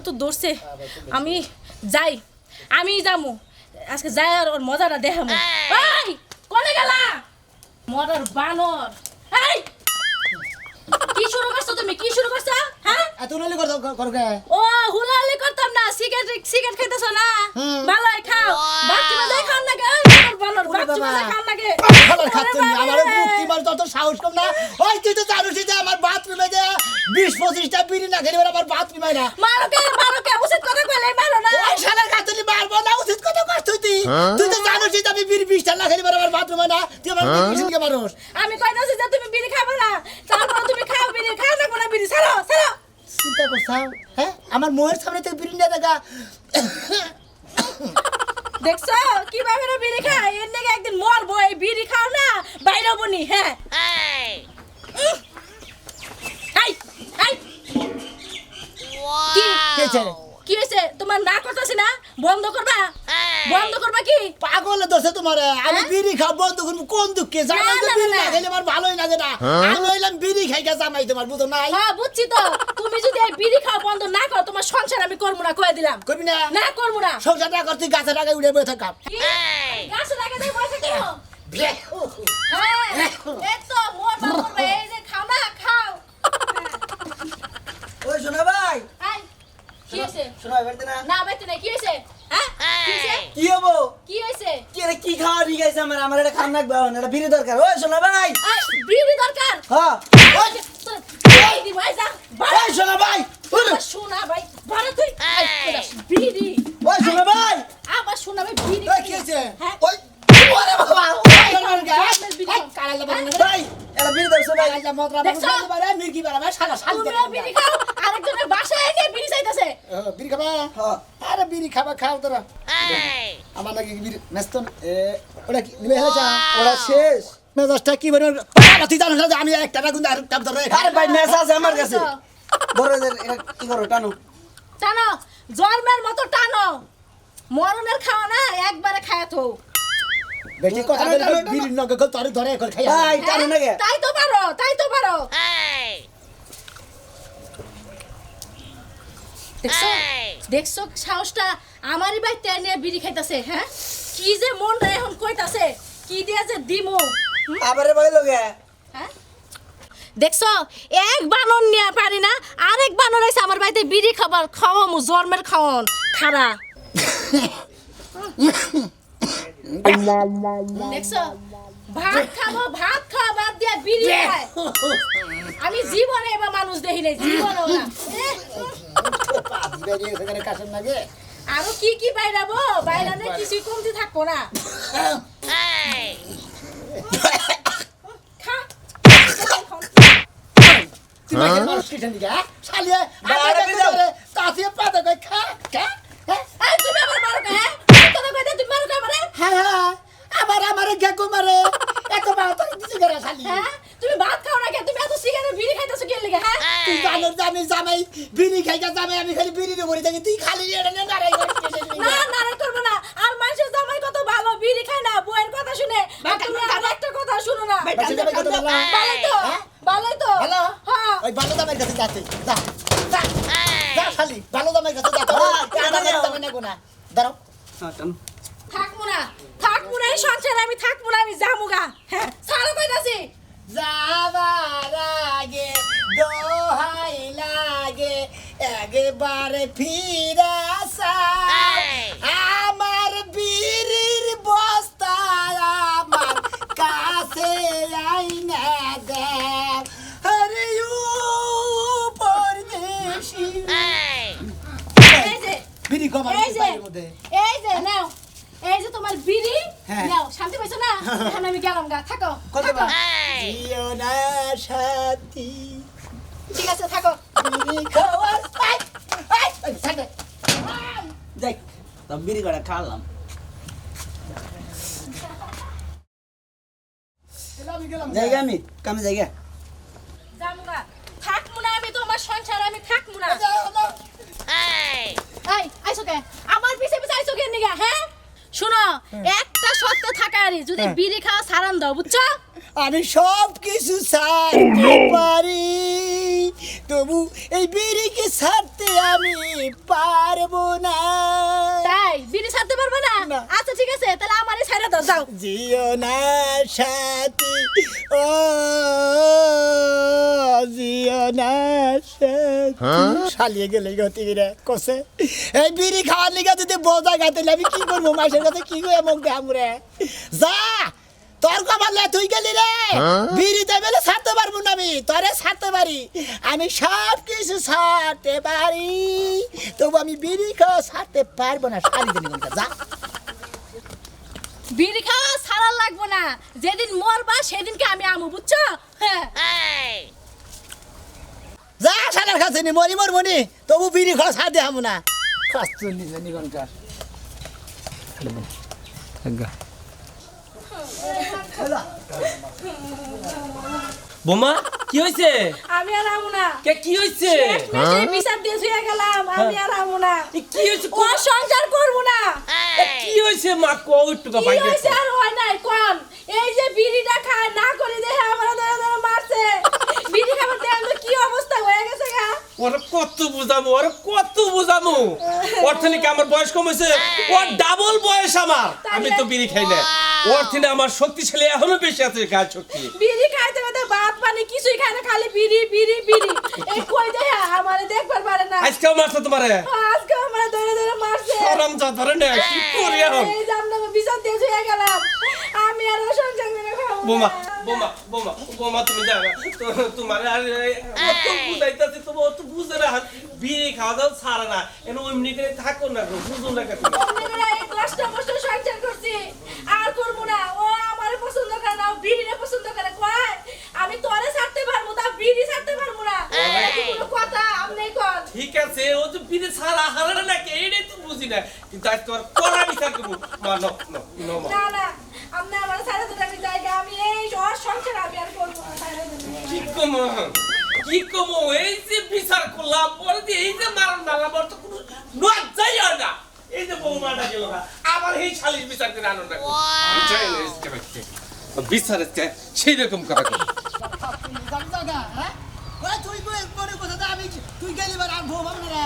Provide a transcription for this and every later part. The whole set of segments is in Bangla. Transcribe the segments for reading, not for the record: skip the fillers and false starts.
তো দৌড়ছে আমি যাই আমি যামু আজকে যাই আর ওর মজাটা দেখামু এই কোনে গেলা মরার বানর এই কি শুরু করছো তুমি কি শুরু করছো হ্যাঁ এত নলি করবে ও হুলালি করতাম না সিগারেট খাইতেছ না ভালোই খাও বাচ্চা যাই খান লাগে বানর বাচ্চা যাই খান লাগে খাবার খাচ্ছেন আমার মুক্তি মার তত সাহস কম না ওই তুই তো জানিস যে আমার বাথরুমে যে 20-25টা বিড়ি না খেলে আমার বাথরুমে না মারো কে উচিত কথা কইলে মারো না ওই শালার কাছে মারবো না উচিত কথা করছিস তুই তো জানিস যে আমি বিড়ি 20টা না খেলে আমার বাথরুমে না তুই আমার বিড়ি মারোস আমি কইতাছি যে তুমি বিড়ি খাবে না তারপর তুমি খাও বিড়ি খাও না কোন বিড়ি ছাড়ো চিন্তা করছাও হ্যাঁ আমার মোয়ের সামনে থেকে বিড়ি নিয়ে দেখা দেখছো কিভাবে না বিড়ি খায় এর নাকি একদিন মরবো এই বিড়ি খাও না বাইরে বনি হ্যাঁ কি হয়েছে তোমার না করতেছি না বন্ধ করবা কি পাগল দোষে তোমার আমি বিড়ি খাও বন্ধ করবো কোন দুঃখে জামাই তো বিড়ি না খেলে আমার ভালোই লাগে না আমি হইলাম বিড়ি খাই গা জামাই তোমার বুঝো নাই হ্যাঁ বুঝছি তো তুমি যদি এই বিড়ি খাওয়া বন্ধ না করো তোমার সংসার আমি করবো না কয়ে দিলাম করবি না না করবো না সংসার না করতে গাছের আগে উড়ে বসে থাকাম গাছের আগে দিয়ে বসে কেন হ্যাঁ এই তো মোর বাপ করবে এই যে খাও না খাও ওই শোনা ভাই আই কি হইছে শোনা ভাই না না বাইতে না কি হইছে হ্যাঁ কি হইছে কি হবো কি হইছে কি রে কি খাওয়া ঠিক আছে আমার এটা খান লাগবে এটা বিড়ি দরকার ওই শোনা ভাই আই বিড়ি দরকার হ্যাঁ এই দি ভাই যা ওই শোনা ভাই শোনা ভাই ভালো তুই বিড়ি ওই শোনা ভাই আবার শোনা ভাই বিড়ি কি হয়েছে হ্যাঁ ওই ওরে বাবা কালা লাগা ভাই এটা বিড়ি দরছে ভাই কালা মদরা বাবা মির্কি বাবা শালা শাল তুমি বিড়ি খাও আরেকজনের বাসায় গিয়ে বিড়ি চাইতাছে বিড়ি খাবা হ্যাঁ আরে বিড়ি খাবা খাও তোরা আমার নাকি বিড়ি মেস্তন ওটা কি নিবে হয়েছে ওরা শেষ মেজাজটা কি বলে তুই জানিস না যে আমি একটা গুণ আর একটা ধরে আরে ভাই মেসেজ আছে আমার কাছে বড় এটা কি করো টানো টানো জন্মের মতো টানো মরণের খাওয়া না একবারে খায় তো বেশি কথা বলে বিড়ি নগে তোরে ধরে করে খাই ভাই টানো না কে তাই তো পারো দেখছো সাহসটা আমারই বাইতে নিয়ে বিড়ি খাইতাছে হ্যাঁ কি যে মনটা এখন কইতাছে কি দিয়া যে দিমু আবারে বইলো গে হ্যাঁ দেখছো এক বানর নিয়ে পারি না আরেক বানর এসে আমার বাড়িতে বিড়ি খাওয়ামু জন্মের খাওয়ান খারা দেখছো ভাত খাওয়া বাদ দিয়া বিড়ি খায় আমি জীবনে এবার মানুষ দেখি নাই জীবনেও না এখানে কাশের লাগে আরো কি বাইরাবো বাইরানে কিছুই কমতি থাকবো না খা তুই মাইকে মানুষ কিছেন দিকে শালিয়ে বাইরে আরে তাসিয়ে পাতা কই খা খা এই তুমি আমার মারো কে তোর কইতে তুমি মারো কে আমারে হ্যাঁ আমার গেকো মারে এত বাল তো দিছে গরা শালি হ্যাঁ তুমি ভাত খাও না কে তুমি এত সিগারেট বিড়ি খাইতেছো কে লাগা হ্যাঁ তুই জানো যে আমি জামাই বিড়ি খাইকা জামাই আমি খালি বিড়ি রে বলি থাকি তুই খালি এটা না নারাই না করব না আর মানুষের জামাই কত ভালো বিড়ি খায় না বউয়ের কথা শুনে আর তুমি আমার একটা কথা শুনো না ভালোই তো ভালো হ্যাঁ ওই ভালো দামের কাছে যাতে যা যা যা শালি ভালো দামের কাছে যা তো দামে না কোনা দাঁড়াও হ্যাঁ টানো থাকবো না এই সংসারে আমি থাকবো না আমি যামুগা হ্যাঁ সারা কইতাছি যাবার আগে দোহাই লাগে একবারে ফিরাসা আমার বীরের বস্তা আমার কাছে আইনা দে হরে ও পরদেশি এই যে বিড়ি কমার মধ্যে এই যে নাও এই যে তোমার বিড়ি হ্যাঁ। নাও শান্তি পাইছো না এখন আমি গেলাম গা থাকো কত বা জিও না সাথী ঠিক আছে থাকো বিড়ি খাওয়ার সাথে যাই তো বিড়ি করে খালাম জায়গা আমি কামে জায়গা যামুগা থাকবো না আমি তোমার সংসার আমি থাকবো না এই আইছো কে আমার পিছে আইছো কে নিগা হ্যাঁ শুনো একটা সত্য থাকারি যদি বিড়ি খাওয়া সারান দাও বুঝছো আমি সব কিছু ছাড়তে পারি তবু এই বিড়িকে ছাড়তে আমি পারবো না। তাই বিড়ি ছাড়তে পারবে না? না। আচ্ছা ঠিক আছে, তাহলে আমারই ছাইড়া দাও, যাও। জিও না সাথী, ও জিও না সাথী। শালিয়ে গেলে গতি রে কসে এই বিড়ি খাওয়ার লিগা যদি বোঝা গাতে আমি কি করবো, মাসের কাছে কি করে মুখ দেখাবো রে? যা তোর কপালে তুই গেলি রে, বিড়িতে বেলে ছাড়তে পারবো না, আমি তোরে ছাড়তে পারি, আমি সব কিছু ছাড়তে পারি, তবু আমি বিড়ি খাওয়া ছাড়তে পারবো না। শালি দিন যা বিড়ি খাওয়া ছাড়া লাগবো না, যেদিন মরবা সেদিনকে আমি আমু, বুঝছো? হ্যাঁ। যা সাদার কাছে নি মরি মরবো নি, তবু বিড়ি খাওয়া ছাড় দেখাবো না। কষ্ট নিজে নিগনকার বোমা কি হইছে? আমি আর আমু না। কে কি হইছে? শেষমেশে বিচার দিয়ে শুয়ে গেলাম, আমি আর আমু না। কি হইছে? ও সংসার করবো না। কি হইছে মা কও একটু কি বাইরে? হয়েছে আর হয় নাই কোন? এই যে বিড়িটা খায় না করে দেখে আমার ধরে ধরে মারছে। বিড়ি খাবার দিয়ে আমার কি অবস্থা হয়ে গেছে গা। ওরে কত বুঝামু, ওরে কত বুঝামু। ওর থেকে কি আমার বয়স কম হইছে? ওর ডাবল বয়স আমার। আমি তো বিড়ি খাই না। ওর থেকে আমার শক্তিশালী এখনো বেশি আছে গায়ে শক্তি। বিড়ি খাইতে খাইতে ভাত পানি কিছুই খায় না, খালি বিড়ি বিড়ি বিড়ি। এই কই দেখে আমারে দেখবার পারে না। আজকেও মারছে তোমারে? আজকে আমারে ধরে ধরে মারছে। শরম যা ধরে না, কি করি এখন? এই যে আমরা বিচার দিয়ে শুয়ে গেলাম, আমি আর ও সংসার করে খাবো না। বোমা বোমা বোমা বোমা তুমি যাও না। তোমার আর অত বুঝাইতাছি, তবু অত বুঝে না। বিড়ি খাওয়া দাওয়া ছাড়ে না, এনে এমনি করে থাকো না, বুঝো না কেন? আমরা এই কষ্ট কষ্ট সংসার করছি, আর করবো না। ও আমারে পছন্দ করে না, ও বিড়িরে পছন্দ করে। কয় আমি তোরে ছাড়তে পারবো, তা বিড়ি ছাড়তে পারবো না। এটা কি কোনো কথা? আপনি কোন? ঠিক আছে, ও তো বিড়ি ছাড়া হারে না, এইটাই তো বুঝি না। কিন্তু আজ তোমার কড়া বিচার করবো। মা নো নো নো মা। না না, আপনি আমার ছাড়া দিতে আমি জায়গা, আমি এই ওর সংসার আমি আর করবো না। ছাড়া দিতে। কি কমো কি কমো, এই যে বিচার করলাম পরে দিয়ে এই যে মারণ ডালাম, ওর তো কোনো লজ্জাই হয় না। এই যে বৌমাটা গেল না, আবার এই শালিশ বিচার করে আনন্দ বিচার সেই রকম করা করো। তুই গেলি আর ভো ভাবনা রে,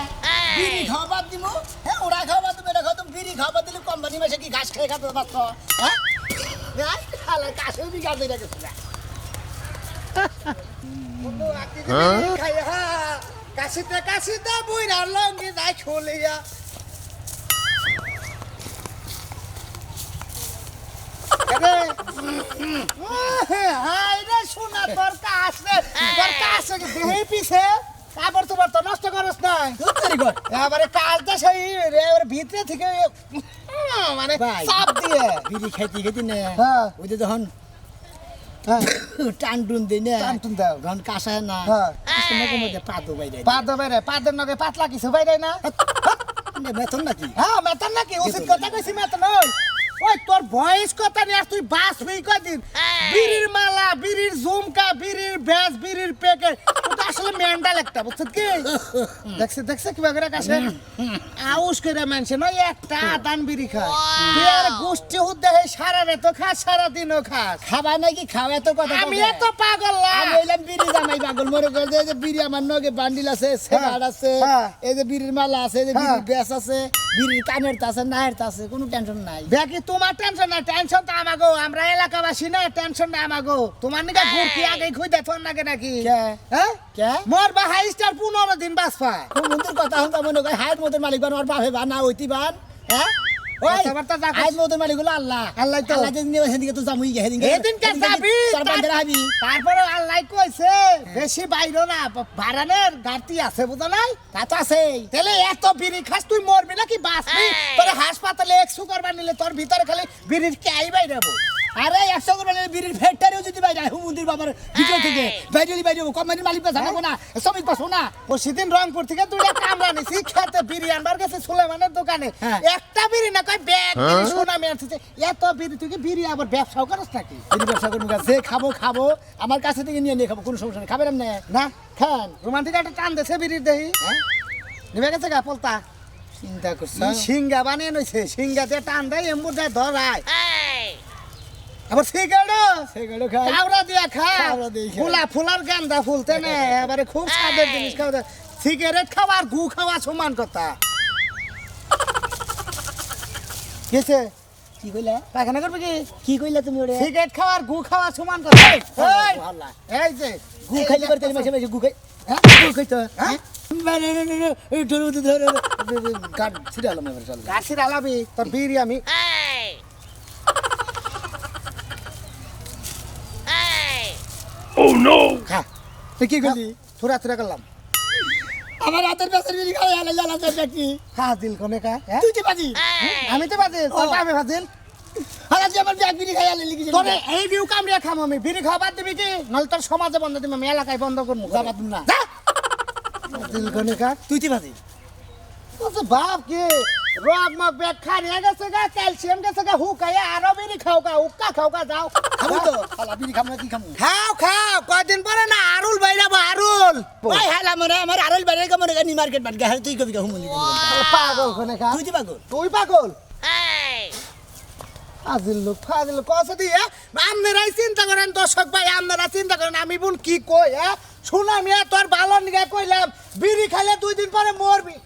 বিড়ি খাওয়া বাদ দিব, হ্যাঁ ওরা খাওয়া বাদ দিব, এটা খাওয়া তুমি বিড়ি খাওয়া বাদ দিলে কোম্পানি মাসে কি ঘাস খেয়ে খাতে পারছ? হ্যাঁ কাছে বিঘা দিয়ে রেখেছে না কাশিতে কাশিতে বইরা লঙ্গি যাই খুলিয়া শোনা তোর কাছে দেহে পিছে কাপড় তোমার তো নষ্ট করস নাই, এবারে কাজটা সেই ভিতরে থেকে মানে চাপ দিয়ে বিড়ি খাইতে খেতে না, ওই যে যখন টান টুন দিই না, টান টুন দাও যখন কাঁসায় না, পাদো বাইরে পাদো বাইরে পাদের নগে পাতলা কিছু বাইরে না, মেতন নাকি? হ্যাঁ মেতন নাকি? উচিত কথা কইছি, মেতন ওই ওই তোর বয়স কথা নিয়ে তুই বাঁচবি কদিন? বিড়ির মালা, বিড়ির ঝুমকা, বিড়ির ব্যাস, বিড়ির প্যাকেট, ওটা আসলে মেন্টাল একটা, বুঝছিস কি? দেখছে দেখছে কিভাবে করে কাছে আউস করে মানছে নয় একটা দান বিড়ি খায়, তুই আর গোষ্ঠী হুদ্দে সারা রাত খাস, সারা দিনও খাস। খাবা নাকি খাওয়া এত কথা? আমি এত পাগল না, আমি হইলাম বিড়ি জামাই পাগল। মরে গেছে যে বিড়ি আমার নগে বান্ডিল আছে, সেবাট আছে, এই যে বিড়ির মালা আছে, এই যে বিড়ির ব্যাস আছে, বিড়ির কানের আছে, নাহের আছে, কোনো টেনশন নাই। দেখি তোমার টেনশন নাই, টেনশন তো আমাগো, আমরা এলাকাবাসী না, টেনশন না আমাগো। তোমার নিকা ঘুরকি আগে খুঁজে তোর নাকি নাকি হ্যাঁ মোর বা হাই স্টার 15 দিন বাঁচবা। মন্দির কথা হন মনে করে হাইট মতের মালিক বান, ওর বাপে বা না হইতি বান। হ্যাঁ হাইট মতের মালিক হলো আল্লাহ, আল্লাহ তো আল্লাহ যেদিন সেদিকে তো যাবই, সেদিন তারপরে আল্লাহ কইছে বেশি বাইরো না, ভাড়ানের ঘাটতি আছে, বুঝো নাই? তা তো আছে। তাহলে এত বিড়ি খাস তুই মরবি নাকি বাঁচবি? তোর হাসপাতালে 100 করবার নিলে তোর ভিতরে খালি বিড়ির ক্যাই বাইরাবো। আরে 100 করবার নিলে বিড়ির ফ্যাক্টরিও যদি বাইরে হুমুন্দির বাবার ভিতর থেকে বাইরে কোম্পানির মালিক পাশা না, শ্রমিক পাশো না। ও সেদিন রংপুর থেকে দুইটা কামরা নিছি, খেতে বিড়ি আনবার গেছে সুলেমানের দোকানে, একটা বিড়ি না কয় ব্যাগ বিড়ি সোনা মেরছে। এত বিড়ি তুই কি বিড়ি আবার ব্যবসাও করছ নাকি? বিড়ি ব্যবসা করবো, যে খাবো খাবো, আমার কাছে থেকে নিয়ে খাবো, কোনো সমস্যা নেই, খাবেন না না খান। রোমান্টিক একটা টান দেছে বিড়ির দেহি, নিবে গেছে গা পলতা। চিন্তা করছি সিঙ্গা বানিয়ে নইছে, সিঙ্গা দিয়ে টান দেয়, এম্বুর দেয় ধরায়। আবার সিগারেট সেগুলো খাই কাউরা দিয়া খা কাউরা দিয়ে খাই। ফুলা ফুলার গান্দা ফুলতে নে এবারে খুব স্বাদের জিনিস খাওয়া সিগারেট খাওয়া আর গু খাওয়া সমান কথা গেছে কি কইলা পায়খানা করবে কি কি কইলা তুমি ওরে সিগারেট খাওয়া আর গু খাওয়া সমান কথা এই, ভাল্লা এই যে গু খাইলে করে তেল মাসে মাসে গু খাই হ্যাঁ? গু খাইতো হ্যাঁ? এই ধরো ধরো কাট ছিড়ালাম এবার চল গাছের আলাবি তোর বিড়ি আমি খা তুই কি করলি থুরা থুরা করলাম আমার হাতের পেছনে বিড়ি খাই আলা জ্বালা চাচ্ছি খা দিল কোনে কা হ্যাঁ? তুই কি বাজি আমি তো বাদিল তোর আমি বাদিল আর আজ আমার ব্যাগ বিড়ি খাই আলা লিখেছি তোরে এই বিউ কামড়িয়া খাম আমি বিড়ি খাওয়া বাদ দিবি কি নল তোর সমাজে বন্ধ দিবি আমি এলাকায় বন্ধ করবো যাবা তুমি না দিল কোনে কা তুই কি বাজি বলছে বাপ কি রোগ মগ ব্যাগ খারিয়ে গেছে গা ক্যালসিয়াম গেছে গা হুকাইয়া আরো বিড়ি খাও গা উক্কা খাও গা যাও খাবো তো শালা বিড়ি খাবো না কি খাবো খাও খাও কয়দিন পরে না আরুল বাইরাবো আরুল ওই হালা মনে আমার আরল বাড়ি কা মনে নি মার্কেট বাট গা তুই কবি কা হুমলি পাগল কোনে কা তুই কি পাগল তুই পাগল আজিল লোক ফাজিল লোক কসে দিয়ে আপনারাই চিন্তা করেন দর্শক ভাই আপনারা চিন্তা করেন আমি বোন কি কই হ্যাঁ শুনাম তোর ভালো নিগে কইলাম বিড়ি খাইলে 2 দিন পরে মরবি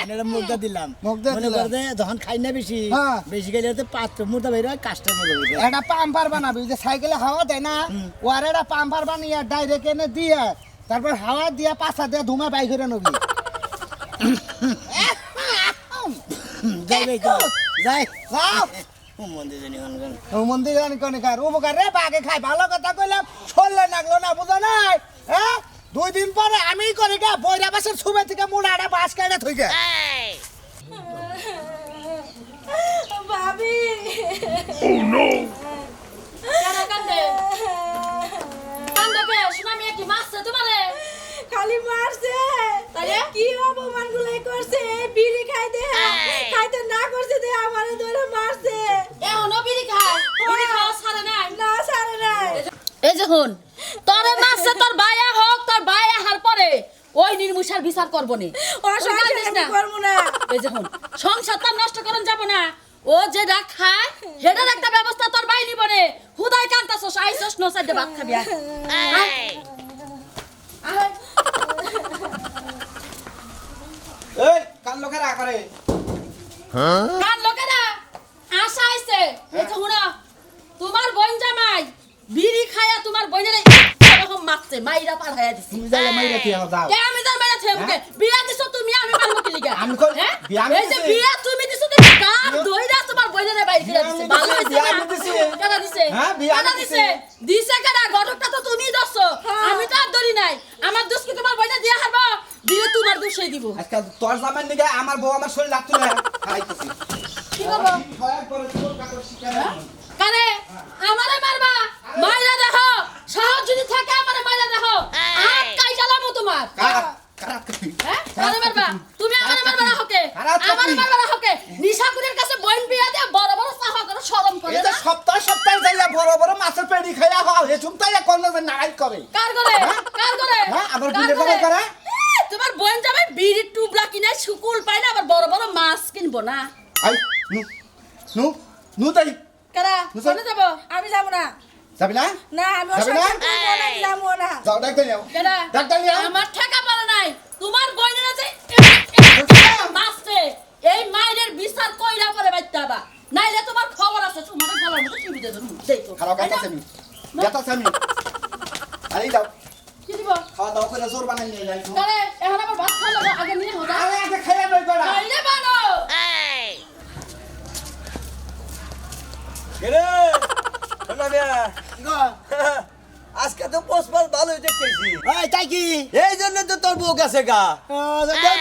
এর মুগদা দিলাম মুগদা মনে দিলাম। কর দে যখন খাই না বেশি হ্যাঁ। বেশি খাইলে তো পাত্র মুদা বের হয় কাস্টার মধ্যে বের হয় একটা পাম্পার বানাবি যে সাইকেলে হাওয়া দেয় না ওর একটা পাম্পার বানিয়ে ডাইরেক্ট এনে দিয়ে তারপর হাওয়া দিয়ে পাছা দিয়ে ধুমা বাই করে নবি যাই ভাই তো যাই যাও মন্দির জানি কোন ও মন্দির রানি কোনে কার উপকার রে বাগে খাই ভালো কথা কইলাম ছললে লাগলো না বুঝো নাই হ্যাঁ 2 দিন পরে আমি করি গা বইরা বাসের সুবে থেকে মুড়াটা বাস কাটে থই গে ভাবি কেন কান্দে কান্দে কে সুনামি কি মারছে তোমারে খালি মারছে তাইলে? কি অপমান গুলাই করছে বিড়ি খাইতে খাইতে না করছে দে আমারে ধরে মারছে এখনো বিড়ি খায় বিড়ি খাওয়া ছাড়ে নাই না সারে নাই এই যে হন তোরে মারছে তোর বায়া হোক তোর বায়া হার পরে ওই নির্মুষার বিচার করবো নি অসংখ্য আমি করবো না এই যে হন সংসারটা নষ্ট করন যাব না ও যেটা খায় সেটার একটা ব্যবস্থা তোর বাই নিব রে হুদাই কান্তাছস আইছস নসাইতে ভাত খাবি আয়। আয়। আয়। এই কান লোকের আকারে কান লোকেরা আশা আইছে এই যে হুনা তোমার বোন জামাই বিড়ি খায়া তোমার বোনের এরকম মারছে মাইরা পাঠাইয়া দিছে তুমি যাইলে মাইরা কি আমার দাও কে আমি জান মাইরা ছেমকে বিয়া দিছো তুমি আমি পারবো কি লিগা আমি কই- হ্যাঁ? বিয়া আমি এই যে দিছি। বিয়া তুমি দিছো তুমি গান দইরা তোমার বোনের বাইরে করে দিছে আমি ভালো দিছি, হইছে বিয়া না আমি দিছি। কেডা দিছে হ্যাঁ, বিয়া আমি কেডা দিছে দিছে কেডা গঠকটা তো তুমি দছো হ্যাঁ। আমি তো আর ধরি নাই আমার দোষ কি তোমার বোনে দিয়া হারবো দিলে তোমার দোষই দিব আজকাল তোর জামাই নিগে আমার বউ আমার শরীর লাগতো না খাইতেছি কি করবো ভয় করে তোর কাকর শিকার কারে আমারে মারবা মাইরা দেখো সাহস যদি থাকে আমারে মাইরা দেখো হাত কাই জ্বালামু তোমার কারাত কাটি হ্যাঁ আমারে মারবা তুমি আমারে মারবা না হকে খারাপ থাকি। আমারে মারবা না হকে নিশাকুরের কাছে বইন বিয়া দিয়ে বড় বড় সাহা করে শরম করে এটা না সপ্তাহ সপ্তাহ যাইয়া বড় বড় মাছের পেড়ি খাইয়া হও হে চুমতাইয়া করলে যে নাড়াই করে কার করে কার করে হ্যাঁ, আমার কার বিয়ে কবে করে? তোমার বোন যাবে বিড়ির টুবলা কিনে শুকুল পাই না আবার বড় বড় মাছ কিনবো না আই নু নু নু তাই কারা বুঝছো? কোনে যাবো আমি যাবো না যাবি না না আমি যাবি না? আমি যাবো না যাও ডাক্তার নিও কেডা ডাক্তার নিও আমার ঠেকা পড়ে নাই তোমার বোনের আছে মাসে এই মায়ের বিচার কইরা পরে বাইতে আবা নাইলে তোমার খবর আছে তোমার খবর মতো টিভি দেব দেখো খারাপ গাইতাছে আমি গাইতাছে আমি আরে দাও কি দিব খাওয়া দাওয়া করে জোর বানাই নিয়ে যাই আরে এখন আবার ভাত খাওয়া লাগবে, আগে নিয়ে হোদা আরে আগে খাইয়া নই করা নাইলে বানো রে শোনা বিয়া আজকে তো পোস্টপাল ভালোই দেখতেছি এই তাই কি এই জন্য তো তোর বউ গেছে গা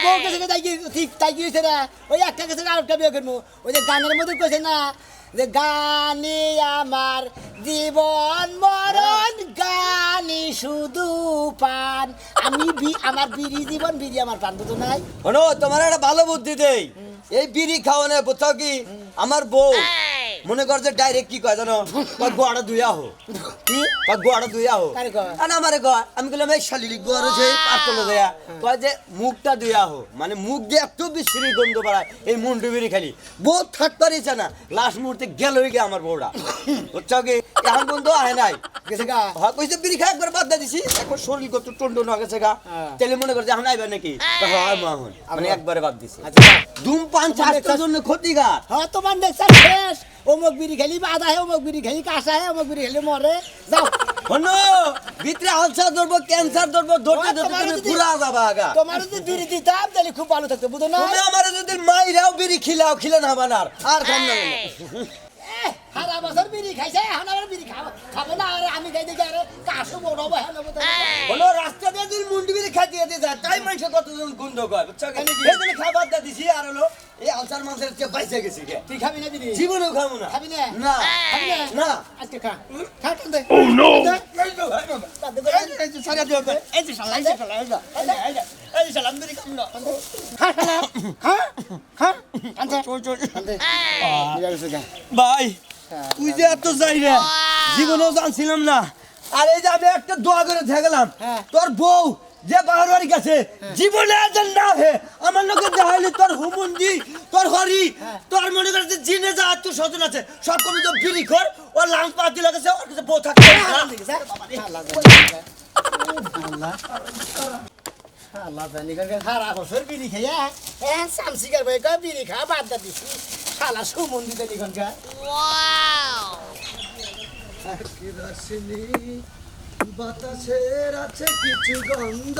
বউ গেছে তাই কি ঠিক তাই কি হয়েছে না ওই একটা গেছে আর একটা বিয়ে করবো ওই যে গানের মধ্যে কইছে না যে গানি আমার জীবন মরণ গানি শুধু পান আমি আমার বিড়ি জীবন বিড়ি আমার পান তো নাই শোনো তোমার একটা ভালো বুদ্ধি দেই এই বিড়ি খাওয়ানো বুঝছো কি আমার বউ মনে কর যে ডাইরেক্ট কি কয় জানো কয় গোয়াটা ধুইয়া হো কি কয় গোয়াটা ধুইয়া হো কারে কয়? আর আমারে কয় আমি কইলাম এই শালিলি গোয়ারে যে পাতলো দেয়া কয় যে মুখটা ধুইয়া হো মানে মুখ দিয়ে এত বিশ্রী গন্ধ বাড়ায় এই মুন্ডু বিড়ি খালি বউ থাকতে পারিছে না লাস্ট মুহূর্তে গেল হয়ে আমার বউটা বুঝছো কি এখন বন্ধু আহে নাই গেছে গা হ্যাঁ কইছে বিড়ি খাই একবার বাদ দিয়ে দিছি এখন শরীর কত টন্ড না গেছে গা তাহলে মনে করে যে এখন আইবা নাকি হ্যাঁ মাহন মানে একবারে বাদ দিছি আচ্ছা ধূমপান স্বাস্থ্যের জন্য ক্ষতিকার হ্যাঁ তোমার নেক্সট শেষ অমুক বিড়ি খেলি বাধা হে অমুক বিড়ি খেলি কাঁসা হে অমুক বিড়ি খেলি মরে যাও হনো ভিতরে আলসার ধরবো ক্যান্সার ধরবো ধরতে ধরতে তুমি পুরা যাবা আগা তোমার যদি বিড়ি দিতাম তাহলে খুব ভালো থাকতো বুঝো না তুমি আমার যদি মাইরাও বিড়ি খিলাও খিলে না বানার আর খাম না সারা বছর বিড়ি খাইছে এখন আবার বিড়ি খাবে না আর আমি খাই দেখি আরে কাশু বড় হবে হলো রাস্তা দিয়ে যদি মুন্ডি বিড়ি খাই দিয়ে যায় তাই মানুষ কতজন গন্ধ কয় বুঝছো কেন এই জন্য খাবার দিয়ে দিছি আর হলো এই আলসার মাংসের চেয়ে বাইসে গেছি কে তুই খাবি না বিড়ি জীবনেও খাবো না খাবি না না খাবি না না আজকে খা খা টানতে ভাই তুই যে এত যাই রে জীবনেও জানছিলাম না আর এই যে আমি একটা দোয়া করে থাকলাম তোর বউ যে বাহারি গেছে জীবনে যেন না হে আমার লোকে দেখাইলি তোর হুমুন্দি তোর হরি তোর মনে করছে জিনে যা আত্ম স্বজন আছে সব কবি তো বিড়ি খোর ও লাং পাতি লাগেছে ওর কাছে বউ থাকতে আল্লাহ জানি কারণ সারা বছর বিড়ি খাইয়া সামসি করবে বিড়ি খা বাদ দা দিছি শালা সুমন্দি দেলি গনকা বাতাসের আছে কিছু গন্ধ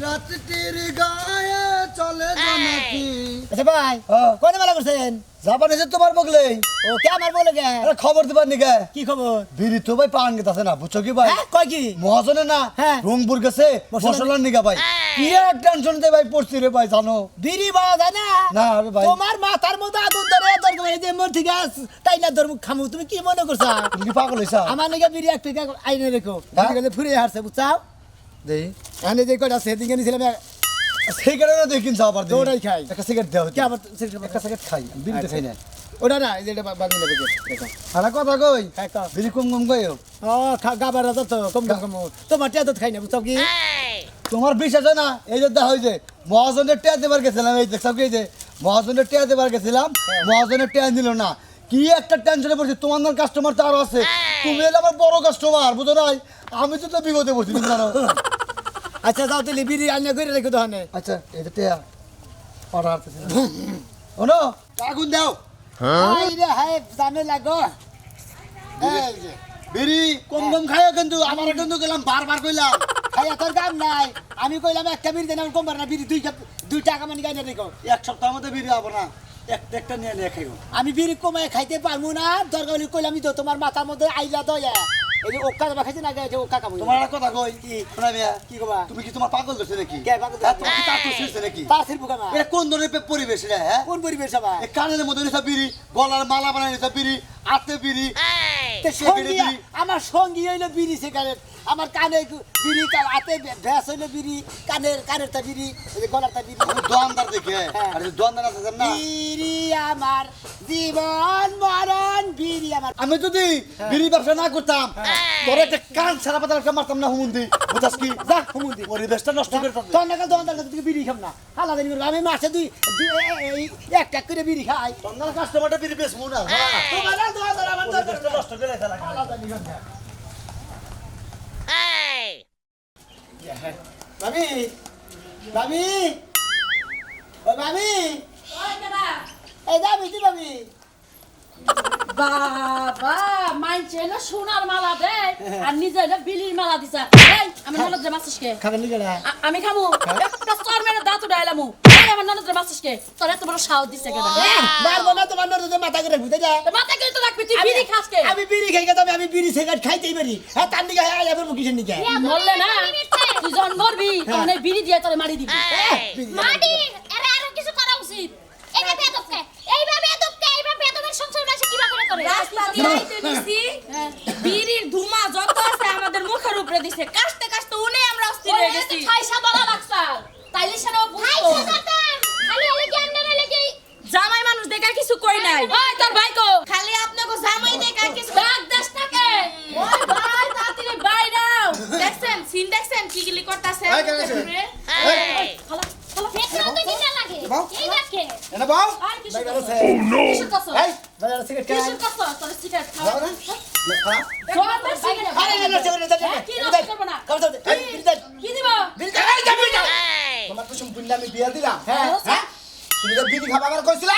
রাতটির গায়ে চলে নাকি আচ্ছা ভাই কোনে মেলা করছেন জাপানে যে তোমার বগলেই ও কে আমার বলে গে আরে খবর দিবার নিকে কি খবর বিড়ি তো ভাই পান গেছে না বুঝছো কি ভাই হ্যাঁ কয় কি মহাজনে না হ্যাঁ। রংপুর গেছে মশলার নিকা ভাই কি এক টেনশন দে ভাই পড়ছি রে ভাই জানো বিড়ি বাবা যায় না না রে ভাই তোমার মাথার মধ্যে আগুন ধরে তোর এই যে মোর ঠিক আছে তাই না ধর্ম খামু তুমি কি মনে করছো তুমি কি পাগল হইছা আমার নিকে বিড়ি এক টাকা আইনে রেখো হ্যাঁ? বিড়ি ফুরে হারছে বুঝছাও দেই আমি যে কয়টা সেদিন নিছিলাম সিগারেট দেখিন আবার দেই ওটাই খাই। একটা সিগারেট দাও কি আবার একটা সিগারেট খাই বিড়ি তো খাই না ওটা না এই যে বাগনি নেবে দেখো আরে কথা কই হ্যাঁ কও। বিড়ি কম কম কইও ও গাবার রাজা তো কম কম তোমার টিয়া তো খাই না বুঝছো কি তোমার বিশ্বাস হয় না এই যে দেখা হয়েছে মহাজনের টেয়া দেবার গেছিলাম এই দেখছো কি যে মহাজনের টেয়া দেবার গেছিলাম মহাজনের টেয়া দিল না কি একটা টেনশনে পড়ছি তোমার নাম কাস্টমার তো আরো আছে তুমি হলে আমার বড় কাস্টমার বুঝো নাই আমি তো বিপদে পড়ছি তুমি জানো আচ্ছা যাও তাহলে বিড়ি আইনা করে রেখো দোকানে আচ্ছা এই যে টেয়া অর্ডার ওনো আগুন দাও হাই রে হাই জামে লাগো এই যে বিড়ি কম কম খাইও কিন্তু আমার কিন্তু গেলাম বারবার কইলাম খাইয়া তোর কাম নাই আমি কইলাম একটা বিড়ি দেন কম পার না বিড়ি দুই টাকা মানে গাইনা রেখো এক সপ্তাহের মধ্যে বিড়ি হবো না একটা নিয়ে নিয়ে খাইও আমি বিড়ি কমায় খাইতে পারবো না দরকার হলে কইলাম তো তোমার মাথার মধ্যে আইলা দয়া এই যে ওকা যাবা খাইতে না গাইছে ওকা কাবো তোমার একটা কথা কই কি শোনা মিয়া কি কবা তুমি কি তোমার পাগল ধরছে নাকি কে পাগল ধরছে? হ্যাঁ, তোমার কি তার ছিড়ছে নাকি তার ছিড়বো কেন? এটা কোন ধরনের পরিবেশ রে হ্যাঁ কোন পরিবেশ সবাই এই কানের মধ্যে নিছা বিড়ি গলার মালা বানাই নিছা বিড়ি হাতে বিড়ি সঙ্গী আমার সঙ্গী হইলো বিড়ি সিগারেট আমার কানে বিড়ি হাতে ভ্যাস হইলো বিড়ি কানের তা বিড়ি গলার তা বিড়ি আমি দোয়ানদার দেখে হ্যাঁ। আর দোয়ানদার আছে না বিড়ি আমার জীবন মরণ বিড়ি আমার আমি যদি বিড়ি ব্যবসা না করতাম তোর একটা কান ছাড়া পাতা একটা মারতাম না হুমুন্দি বুঝাস কি যা হুমুন্দি পরিবেশটা নষ্ট করে দিতাম। তোর নাকাল দোকানদার কাছে থেকে বিড়ি খাম না হালা দিন আমি মাসে এক টাক করে বিড়ি খাই তোর কাস্টমারটা বিড়ি বেচবো না তোমার দোকানদার আমার দরকার পরিবেশটা নষ্ট করে ফেলা ভাবি ভাবি ও ভাবি এই দাবি কি ভাবি বাবা মাইনছে না সোনার মালা দেয় আর নিজে না বিলির মালা দিছা এই আমি ননদ রে মাসিসকে খাবেন নি গেলা আমি খামু একটা চর মেরে দাঁত উড়াইলামু এই আমার ননদ রে মাসিসকে তোর এত বড় সাহস দিছে কেন মারবো না তোমার নরদে মাথা করে ঘুরে যা মাথা কিন্তু রাখবি তুই বিড়ি খাস কে আমি বিড়ি খাই গেতাম আমি বিড়ি সিগারেট খাইতেই পারি হ্যাঁ তার নিকে হ্যাঁ আয়া বলবো কিসের নিকে মরলে না তুই জন মরবি তখন এই বিড়ি দিয়ে তোরে মারি দিবি মাডি আরে আরো কিছু করা উচিত এইভাবে এইভাবে এতবার সংসার মাসে কিভাবে করে রাস্তা দিয়ে আইতে দিছি বিড়ির ধুমা যত আছে আমাদের মুখের উপরে দিছে কাশতে কাশতে উনি আমরা অস্থির হয়ে গেছি খাইসা বলা লাগছা তাইলে সেটাও ভাই বুঝতো সাদাতা খালি খালি জ্ঞান না লাগি জামাই মানুষ দেখা কিছু কই নাই ওই তোর ভাই কো কিলি করতাছে এই, কেন আছে? হলো হলো পেটটা তো কিনা লাগে বাউ। এই দেখে এনে বাউ আর কিছু ভাই করছো? বেরোছে কিসের করছো? এই ভাই আর সিগারেট খাই কিসের করছো? তোর সিগারেট খাওয়া? যাও না খারাপ তোর সিগারেট আরে খাওয়া? না সিগারেট দাও কি নষ্ট করবো না? কাম দাও এই বিড়ি দাও কি দিব? এই যাবি না তোমার তো সম্পূর্ণ আমি বিয়া দিলাম হ্যাঁ হ্যাঁ তুমি তো বিড়ি খাবার আবার কইছিলা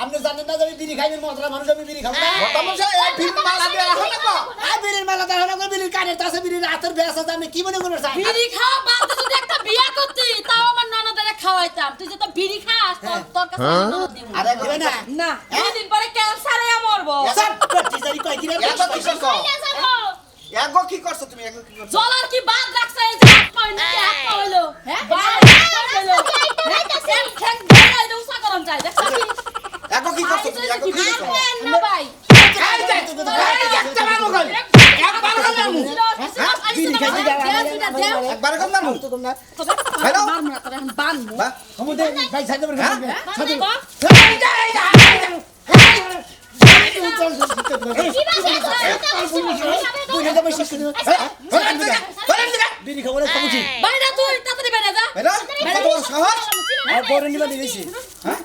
আপনি জানেন না যে আমি বিড়ি খাইবেন মতরা মানুষ আমি বিড়ি খাবো না তমসা এই বিড়ি মালা দিয়ে রাখো না কো আর বিড়ির মালা দাও না বিড়ির কানের তাছে বিড়ির হাতের বেশ আছে আমি কি মনে করব স্যার বিড়ি খাওয়া বাদ দিয়ে যদি একটা বিয়া করতি তাও আমার ননদের খাওয়াইতাম তুই যে তো বিড়ি খাস তোর কাছে আমি ননদ দিব আরে দিবে না না দুদিন পরে ক্যান্সারে মরবো সব করতে যাই কই কি রে এগো কি করছো কইলা যাবো এগো কি করছো তুমি এগো কি করছো জলার কি বাদ রাখছে এই যে হাত পায় নাকি হাত পা হইলো হ্যাঁ বাদ হইলো হ্যাঁ ঠ্যাং ধরে দেউ সাগরম যায় দেখছ কি এগো কি করছো তুমি এগো কি করছো আর না ভাই এই যে একটা মারো কই একবার কই মারমু বিড়ি খাইতে যাও একবার কই মারমু তো তোমরা হ্যালো মারমু না তোরে এখন বানমু বা সমুদ্রে ভাই সাইড করে বানমু কি বাসে বিড়ি খাবো না খাবুছি বাইরে তুই তাড়াতাড়ি বাইরে যা হ্যালো কত বড় সাহস আর বড় নিবা দিয়েছি হ্যাঁ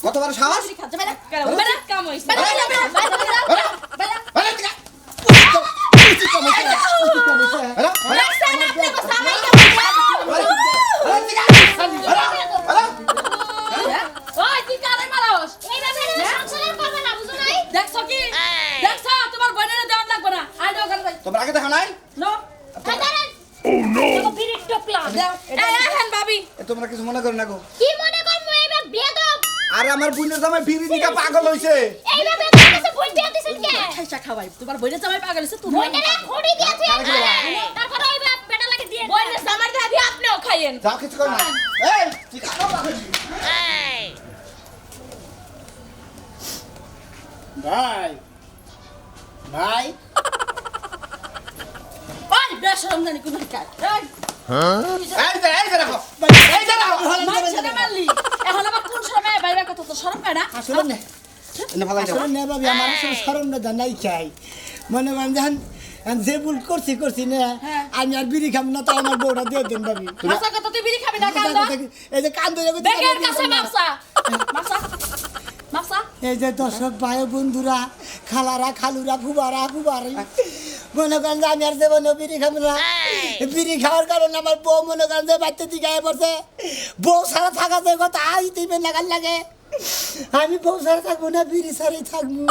কত বড় সাহস খাচ্ছে বাইরে বাইরে কাম হইছে বাইরে বাইরে বাইরে বলে দিগা হ্যালো রাস্তা না আপনি তো সামাই বলে দিগা হ্যালো ওই তুই কারে মারাস এইভাবে সংসার করবে না বুঝো নাই দেখছো কি দেখছো তোমার বোনের দেওয়ার লাগবে না আই দাও করে তোমরা আগে দেখো নাই নো দাঁড়ান তো বিড়ি টপলা দাও এই হেন ভাবি তোমরা কিছু মনে করো না গো কি মনে করমু এইবার বেদব আর আমার বোনের জামাই বিড়ি নিকা পাগল হইছে এইভাবে তোর কাছে ভুল বিয়া দিছেন কে খাইছা খাওয়াই তোমার বোনের জামাই পাগল আছে তুমি বইটারে খড়ি দিয়ে তারপর ওইবার পেটা লাগে দিয়ে বোনের জামাই দাদি আপনিও খাইয়েন যাও কিছু কর না এই ঠিক আছে ভাই ভাই ওই বেশরম জানি কোন কাজ এই যে রাখো এই যে রাখো মাইছে মারলি এখন আবার কোন সময় বাইরে কথা তো শরম পায় না আসলে না এনে ভালো আসলে না ভাবি আমার আসলে শরম না জানাই চাই মনে করেন যখন আমি যে ভুল করছি না আমি আর বিড়ি খাম না তো আমার বউটা দিয়ে দেন ভাবি মাসা কথা তুই বিড়ি খাবি না কান্দা এই যে কান্দো বেগের কাছে মাপসা মাপসা মাপসা এই যে দর্শক ভাই বন্ধুরা খালারা খালুরা ফুবারা ফুবারি মনে করেন যে আমি আর জীবনে বিড়ি খাবো না বিড়ি খাওয়ার কারণে আমার বউ মনে করেন যে বাড়িতে দিকে পড়ছে বউ ছাড়া থাকা যায় কথা আজ দিবে লাগার লাগে আমি বউ ছাড়া থাকবো না বিড়ি ছাড়াই থাকবো